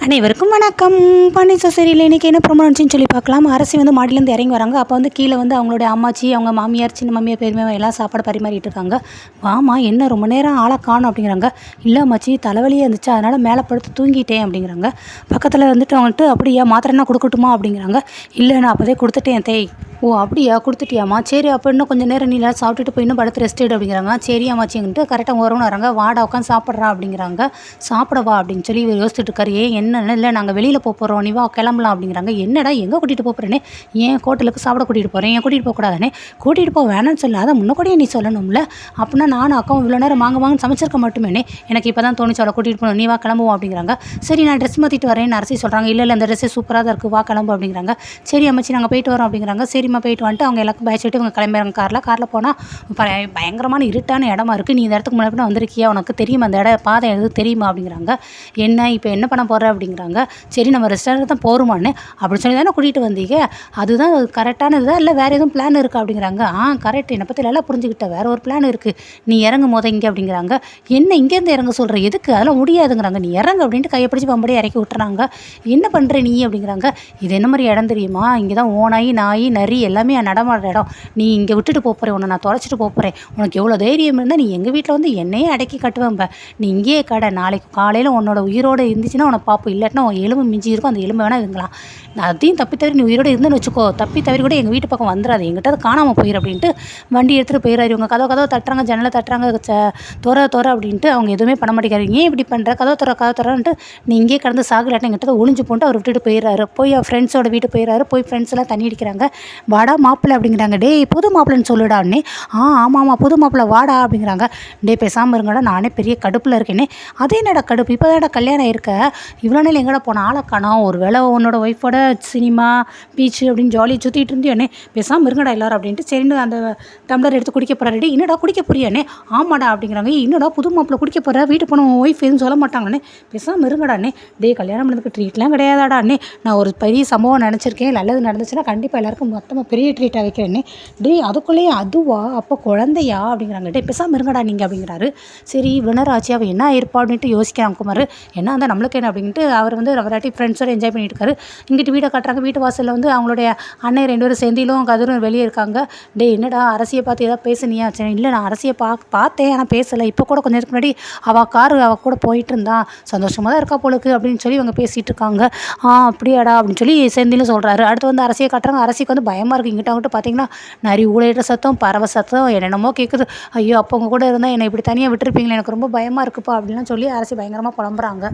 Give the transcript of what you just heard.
அனைவருக்கும் வணக்கம். பாண்டியன் சீரியல் இன்றைக்கி என்ன ப்ரோமோ இருந்துச்சுன்னு சொல்லி பார்க்கலாம். அரசி வந்து மாடியிலேருந்து இறங்கி வராங்க. அப்போ வந்து கீழே வந்து அவங்களுடைய அம்மாச்சி, அவங்க மாமியார், சின்ன மாமியார், பெருமையாக எல்லாம் சாப்பாடு பரிமாறிட்டு இருக்காங்க. வாமா என்ன ரொம்ப நேரம் ஆளை காணும் அப்படிங்கிறாங்க. இல்லை அம்மாச்சி தலைவலியே இருந்துச்சு, அதனால் மேலே படுத்து தூங்கிட்டேன் அப்படிங்கிறாங்க. பக்கத்தில் வந்துட்டு அவங்கள்ட்ட அப்படியா மாத்திரை என்ன கொடுக்கட்டுமா அப்படிங்கிறாங்க. இல்லை நான் அப்போதே கொடுத்துட்டேன் தேய். ஓ அப்படியா கொடுத்துட்டியாம்மா, சரி அப்போ இன்னும் கொஞ்சம் நேரம் நீ எல்லாம் சாப்பிட்டுட்டு போய் இன்னும் படுத்து ரெஸ்ட் எடு அப்படிங்கிறாங்க. சரி அம்மாச்சிங்கிட்டு கரெக்டாக வரணும் வராங்க. வாடா உட்காந்து சாப்பிட்றா அப்படிங்கிறாங்க. சாப்பிடவா அப்படின்னு சொல்லி இவர் யோசிச்சுட்டு இருக்காரு. என்ன இல்லை நாங்கள் வெளியில் போகிறோம், நீ வா கிளம்பலாம் அப்படிங்கிறாங்க. என்னடா எங்கே கூட்டிகிட்டு போகிறேனே, ஏன் ஹோட்டலுக்கு சாப்பிட கூட்டிகிட்டு போகிறேன், ஏன் கூட்டிகிட்டு போகக்கூடாதானே, கூட்டிகிட்டு போக வேணான்னு சொல்ல, அதை முன்னக்கூடயே நீ சொல்லணும்ல. அப்படின்னா நானும் அக்காவும் இவ்வளோ நேரம் வாங்கன்னு சமைச்சிருக்க மட்டுமேனே, எனக்கு இப்போ தான் தோணுச்சு அவளை கூட்டிகிட்டு போகணும், நீ வா கிளம்புவோம் அப்படிங்கிறாங்க. சரி நான் ட்ரெஸ் மாற்றிட்டு வரேன்னு அரசி சொல்கிறாங்க. இல்லை அந்த ட்ரெஸ்ஸே சூப்பராக தான் இருக்குது, வா கிளம்பு அப்படிங்கிறாங்க. சரி அம்மாச்சி நாங்கள் போயிட்டு வரோம் அப்படிங்கிறாங்க. சரிம்மா போயிட்டு வந்துட்டு அவங்க எல்லாருக்கும் பேசிட்டு இவங்க கிளம்புறாங்க. காரில் போனால் பயங்கரமான இருட்டான இடமா இருக்குது, நீ இந்த இடத்துக்கு முன்னாடி வந்திருக்கியா, உனக்கு தெரியுமா அந்த பாதை எது தெரியுமா அப்படிங்கிறாங்க. என்ன இப்போ என்ன பண்ண போகிற அப்படிங்கிறாங்க. சரி நம்ம ரெஸ்டாரண்ட் தான் போகிறோமான்னு அப்படி சொல்லி தானே கூட்டிகிட்டு வந்தீங்க, அதுதான் கரெக்டானதுதான் இல்லை வேறு எதுவும் பிளான் இருக்கா அப்படிங்கிறாங்க. கரெக்ட், என்னை பற்றி நல்லா புரிஞ்சுக்கிட்டேன், வேறு ஒரு பிளான் இருக்குது, நீ இறங்கும் போது இங்கே அப்படிங்கிறாங்க. என்ன இங்கேருந்து இறங்க சொல்கிற, எதுக்கு, அதெல்லாம் முடியாதுங்கிறாங்க. நீ இறங்க அப்படின்ட்டு கையை பிடிச்சி பம்படியே இறக்கி விட்டுறாங்க. என்ன பண்ணுற நீ அப்படிங்கிறாங்க. இது என்ன மாதிரி இடம் தெரியுமா, இங்கே தான் ஓனாய் நாய் நரி எல்லாமே நடமாடுற இடம், நீ இங்கே விட்டுட்டு போகிறேன், உன்னை நான் தொலைச்சிட்டு போகிறேன், உனக்கு எவ்வளோ தைரியம் இருந்தால் நீ எங்கள் வீட்டில் வந்து என்னையே அடக்கி கட்டுவேன்ப, நீ இங்கேயே கடை, நாளைக்கு காலையில் உன்னோட உயிரோடு இருந்துச்சுன்னா உன்னை பார்ப்போம், இல்லாட்டினா உன் எலும்பு மிஞ்சி இருக்கும், அந்த எலும்பு வேணால் இருங்களாம், அதையும் தப்பி தவிர நீ உயிரோடு இருந்துன்னு வச்சுக்கோ, தப்பி தவிர கூட எங்கள் வீட்டு பக்கம் வந்துடாது, எங்கிட்ட அது காணாமல் போயிரு அப்படின்ட்டு வண்டி எடுத்துகிட்டு போயிடாரு. இவங்க கதவை தட்டுறாங்க, ஜன்னலை தட்டுறாங்க, துற அப்படின்ட்டு அவங்க எதுவுமே பண்ண மாட்டேங்கிறாரு. ஏன் இப்படி பண்ணுற, கதவை துறன்ட்டு நீ இங்கேயே கடந்து சாகலாட்டம் எங்கிட்ட ஒளிஞ்சு போட்டு அவர் விட்டுட்டு போயிடுறாரு. போய் அவர் ஃப்ரெண்ட்ஸோட வீட்டு போயிடுறாரு. போய் ஃப்ரெண்ட்ஸ் எல்லாம் தண்ணி அடிக்கிறாங்க. வாடா மாப்பிள்ளை அப்படிங்கிறாங்க. டேய் புது மாப்பிள்ளைன்னு சொல்லுடான்னே. ஆமாம் புது மாப்பிள்ளை வாடா அப்படிங்கிறாங்க. டே பேசாமல் இருங்கடா, நானே பெரிய கடுப்பில் இருக்கேனே. அதே என்னடா கடுப்பு, இப்போ தான்டா கல்யாணம் இருக்க, இவ்வளோ நாள் எங்கடா போன ஆளை காணோம், ஒரு வேளை உன்னோட ஒய்ஃபோட சினிமா பீச்சு அப்படின்னு ஜாலியாக சுற்றிட்டு இருந்தியோன்னே, பேசாமல் இருங்கடா எல்லாரும் அப்படின்ட்டு சரின்னு அந்த டம்ளர் எடுத்து குடிக்க போகிறாரு. டே என்னடா குடிக்க போறியானே. ஆமாடா அப்படிங்கிறாங்க. என்னடா புது மாப்பிள்ளை குடிக்க போகிற, வீட்டு போன ஒய்ஃப் எதுவும் சொல்ல மாட்டாங்கண்ணே, பேசாமல் இருங்கடாண்ணே. டே கல்யாணம் பண்ணதுக்கு ட்ரீட்லாம் கிடையாதாடாண்ணே, நான் ஒரு பெரிய சம்பவம் நினச்சிருக்கேன், நல்லது நடந்துச்சுன்னா கண்டிப்பாக எல்லாருக்கும் மொத்தமாக பெரிய ட்ரீட்டாக வைக்கிறேன்னே. டே அதுக்குள்ளேயே அதுவா, அப்போ குழந்தையா அப்படிங்கிறாங்க. டே பேசாமல் இருங்கடா நீங்கள் அப்படிங்கிறாரு. சரி இவ்வளோ நேரம் ஆச்சு, அவள் என்ன ஆயிருப்பா அப்படின்ட்டு யோசிக்கிறாங்க குமார். என்ன அந்த நம்மளுக்கு என்ன அப்படின்ட்டு அவர் வந்து அவராட்டி ஃப்ரெண்ட்ஸோடு என்ஜாய் பண்ணிட்டு இருக்காரு. இங்கிட்டு வீடை காட்டுறாங்க. வீட்டு வாசலில் வந்து அவங்களுடைய அண்ணன் 2 பேரும் செந்திலும் கதிரும் வெளியே இருக்காங்க. டே என்னடா அரசியை பார்த்து ஏதாவது பேசுனியா. சரி இல்லை நான் அரசியை பார்த்தேன், ஆனால் பேசலை, இப்போ கூட கொஞ்சம் நேரத்துக்கு முன்னாடி அவள் கூட போயிட்டு இருந்தான், சந்தோஷமாக தான் இருக்கா போலுக்கு அப்படின்னு சொல்லி இவங்க பேசிகிட்டு இருக்காங்க. அப்படியாடா அப்படின்னு சொல்லி செந்திலும் சொல்கிறாரு. அடுத்து வந்து அரசியை காட்டுறாங்க. அரசிக்கு வந்து பயமாக இருக்குது. இங்கிட்ட அவங்ககிட்ட பார்த்தீங்கன்னா நிறைய ஊழையிட்ட சத்தம், பறவை சத்தம் என்னென்னமோ கேட்குது. ஐயோ அப்போ உங்க கூட இருந்தால் என்னை இப்படி தனியாக விட்டுருப்பீங்களே, எனக்கு ரொம்ப பயமாக இருக்குப்பா அப்படின்லாம் சொல்லி அரசி பயங்கரமாக புலம்புறாங்க.